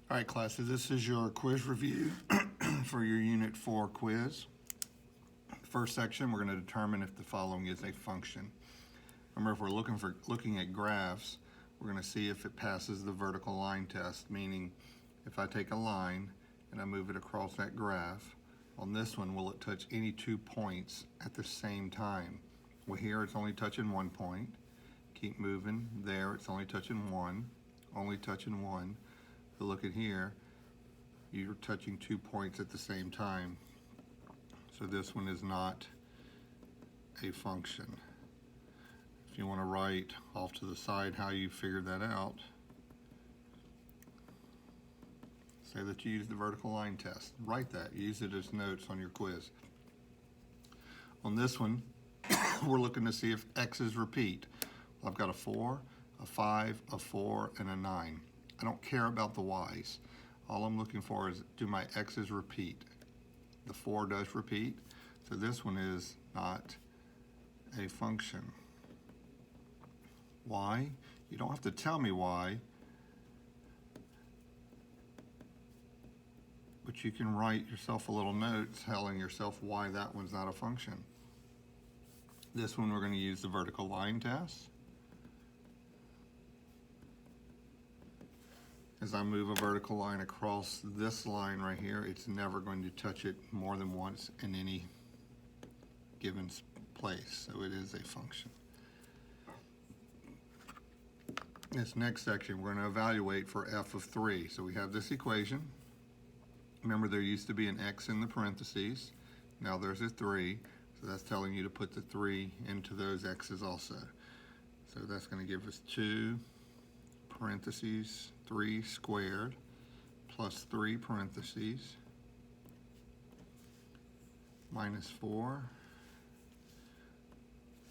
All right, class, so this is your quiz review for your Unit 4 quiz. First section, we're going to determine if the following is a function. Remember, if we're looking at graphs, we're going to see if it passes the vertical line test, meaning if I take a line and I move it across that graph, on this one, will it touch any 2 points at the same time? Well, here it's only touching 1 point. Keep moving. There, it's only touching 1, only touching 1. So look at here, you're touching 2 points at the same time. So this one is not a function. If you want to write off to the side how you figured that out, say that you use the vertical line test. Write that, use it as notes on your quiz. On this one, we're looking to see if x's repeat. Well, I've got a 4, a 5, a 4, and a 9. I don't care about the y's. All I'm looking for is, do my x's repeat? The 4 does repeat, so this one is not a function. Why? You don't have to tell me why, but you can write yourself a little note telling yourself why that one's not a function. This one we're going to use the vertical line test. As I move a vertical line across this line right here, it's never going to touch it more than once in any given place, so it is a function. This next section, we're going to evaluate for f of 3. So we have this equation. Remember, there used to be an x in the parentheses. Now there's a 3, so that's telling you to put the 3 into those x's also. So that's going to give us 2 parentheses 3 squared plus 3 parentheses minus 4.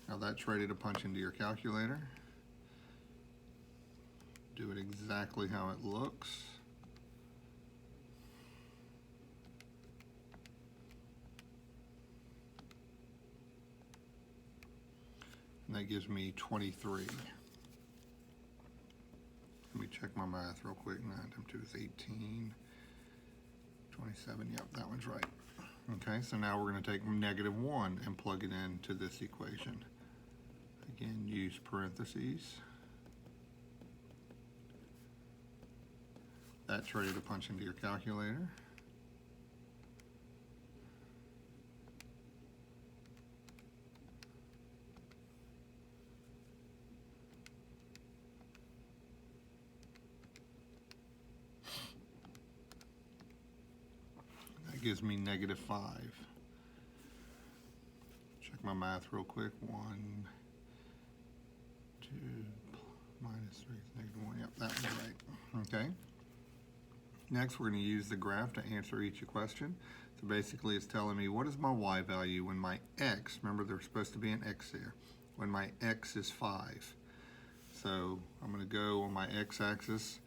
Now that's ready to punch into your calculator. Do it exactly how it looks. And that gives me 23. Let me check my math real quick. 9 times 2 is 18. 27, yep, that one's right. Okay, so now we're going to take -1 and plug it into this equation. Again, use parentheses. That's ready to punch into your calculator. That gives me -5. Check my math real quick. 1, 2, minus 3 is -1. Yep, that one's right. Okay. Next, we're going to use the graph to answer each question. So basically, it's telling me what is my y value when my x, remember there's supposed to be an x there, when my x is 5. So I'm going to go on my x-axis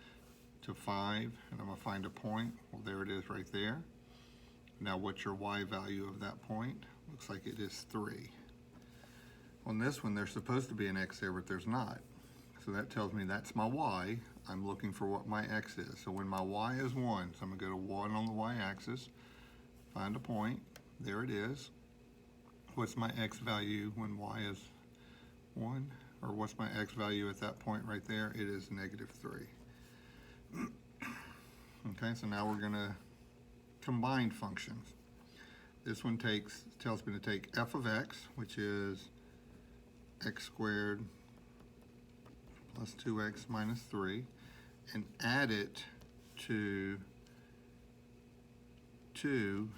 to 5, and I'm going to find a point. Well, there it is right there. Now, what's your y value of that point? Looks like it is 3. On this one, there's supposed to be an x there, but there's not. So that tells me that's my y. I'm looking for what my x is. So when my y is 1, so I'm going to go to 1 on the y-axis, find a point. There it is. What's my x value when y is 1? Or what's my x value at that point right there? It is -3. Okay, so now we're going to combine functions. This one tells me to take f of x, which is x squared plus 2x minus 3, and add it to 2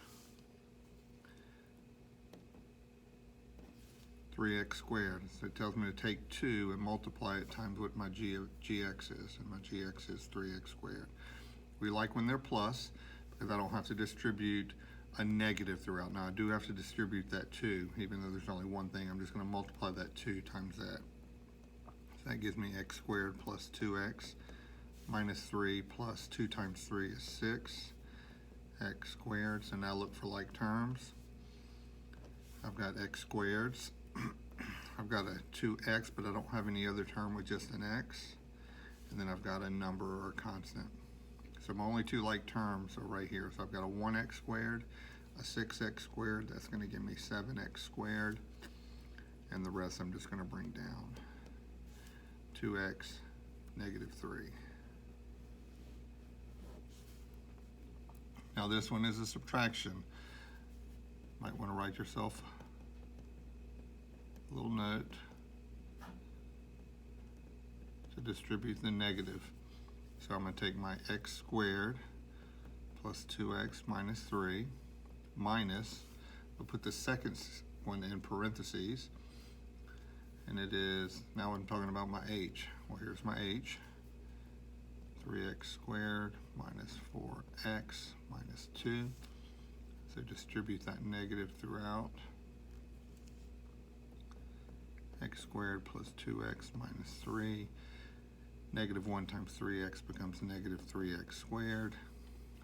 3x squared. So it tells me to take 2 and multiply it times what my gx is, and my gx is 3x squared. We like when they're plus, because I don't have to distribute a negative throughout. Now I do have to distribute that 2, even though there's only one thing. I'm just going to multiply that 2 times that. So that gives me x squared plus 2x minus 3 plus 2 times 3 is 6 x squared. So now look for like terms. I've got x squareds. I've got a 2x, but I don't have any other term with just an x. And then I've got a number or a constant. So my only two like terms are right here. So I've got a 1x squared, a 6x squared. That's going to give me 7x squared. And the rest I'm just going to bring down. 2x, negative 3. Now this one is a subtraction. Might want to write yourself a little note to distribute the negative. So I'm going to take my x squared plus 2x minus 3 minus, we'll put the second one in parentheses, and it is, now I'm talking about my h. Well, here's my h. 3x squared minus 4x minus 2. So distribute that negative throughout. X squared plus 2x minus 3. Negative 1 times 3x becomes negative 3x squared.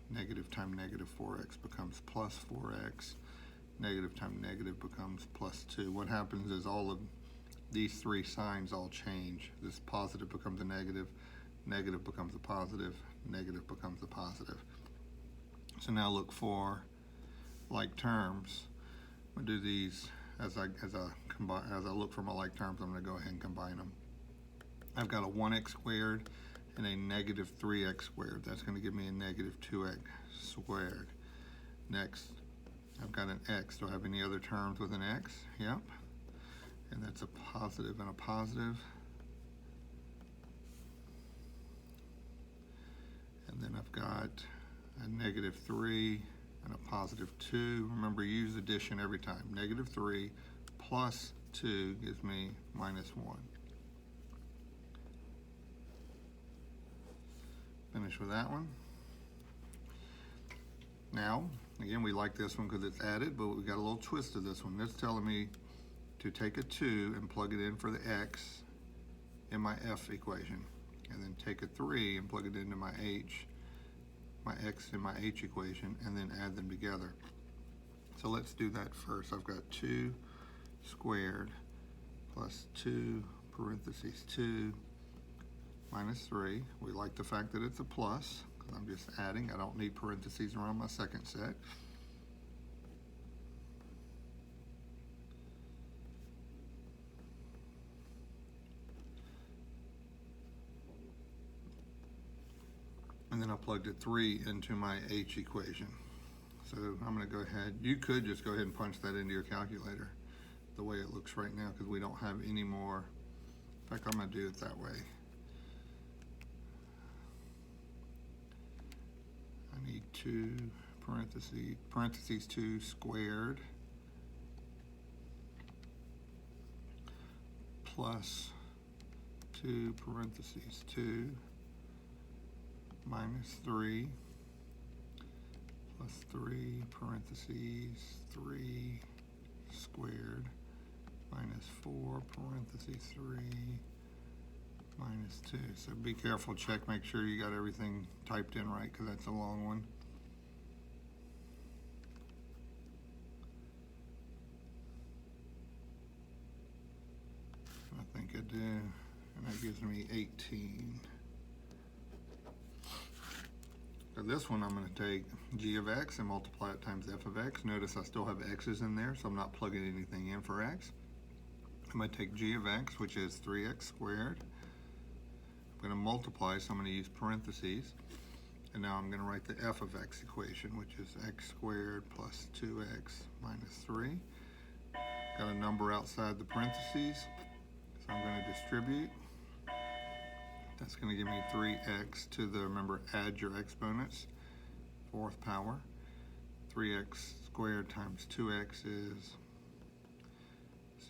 Negative times negative 4x becomes plus 4x. Negative times negative becomes plus 2. What happens is all of these three signs all change. This positive becomes a negative, negative becomes a positive, negative becomes a positive. So now look for like terms. I'm going to do these as I look for my like terms. I'm going to go ahead and combine them. I've got a 1x squared and a negative 3x squared. That's going to give me a negative 2x squared. Next, I've got an x. Do I have any other terms with an x? Yep. And that's a positive and a positive. And then I've got a negative 3 and a positive 2. Remember, use addition every time. Negative 3 plus 2 gives me minus 1. Finish with that one. Now, again, we like this one because it's added, but we got a little twist to this one. It's telling me to take a 2 and plug it in for the x in my f equation, and then take a 3 and plug it into my x in my h equation, and then add them together. So let's do that first. I've got 2 squared plus 2 parentheses 2 minus 3. We like the fact that it's a plus because I'm just adding. I don't need parentheses around my second set. And then I plugged a 3 into my h equation. So I'm going to go ahead. You could just go ahead and punch that into your calculator the way it looks right now because we don't have any more. In fact, I'm going to do it that way. I need 2 parentheses 2 squared plus 2 parentheses 2 minus 3 plus 3 parentheses 3 squared minus 4 parentheses 3 minus 2. So be careful, check, make sure you got everything typed in right because that's a long one. I think I do, and that gives me 18. So this one I'm going to take g of x and multiply it times f of x. Notice I still have x's in there, so I'm not plugging anything in for x. I'm going to take g of x, which is 3x squared. I'm going to multiply, so I'm going to use parentheses. And now I'm going to write the f of x equation, which is x squared plus 2x minus 3. Got a number outside the parentheses, so I'm going to distribute. That's going to give me 3x to the, remember, add your exponents, 4th power. 3x squared times 2x is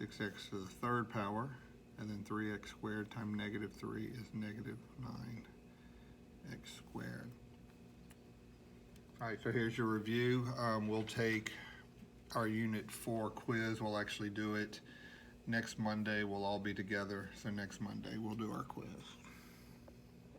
6x to the 3rd power, and then 3x squared times negative 3 is negative 9x squared. All right, so here's your review. We'll take our Unit 4 quiz. We'll actually do it next Monday. We'll all be together, so next Monday we'll do our quiz.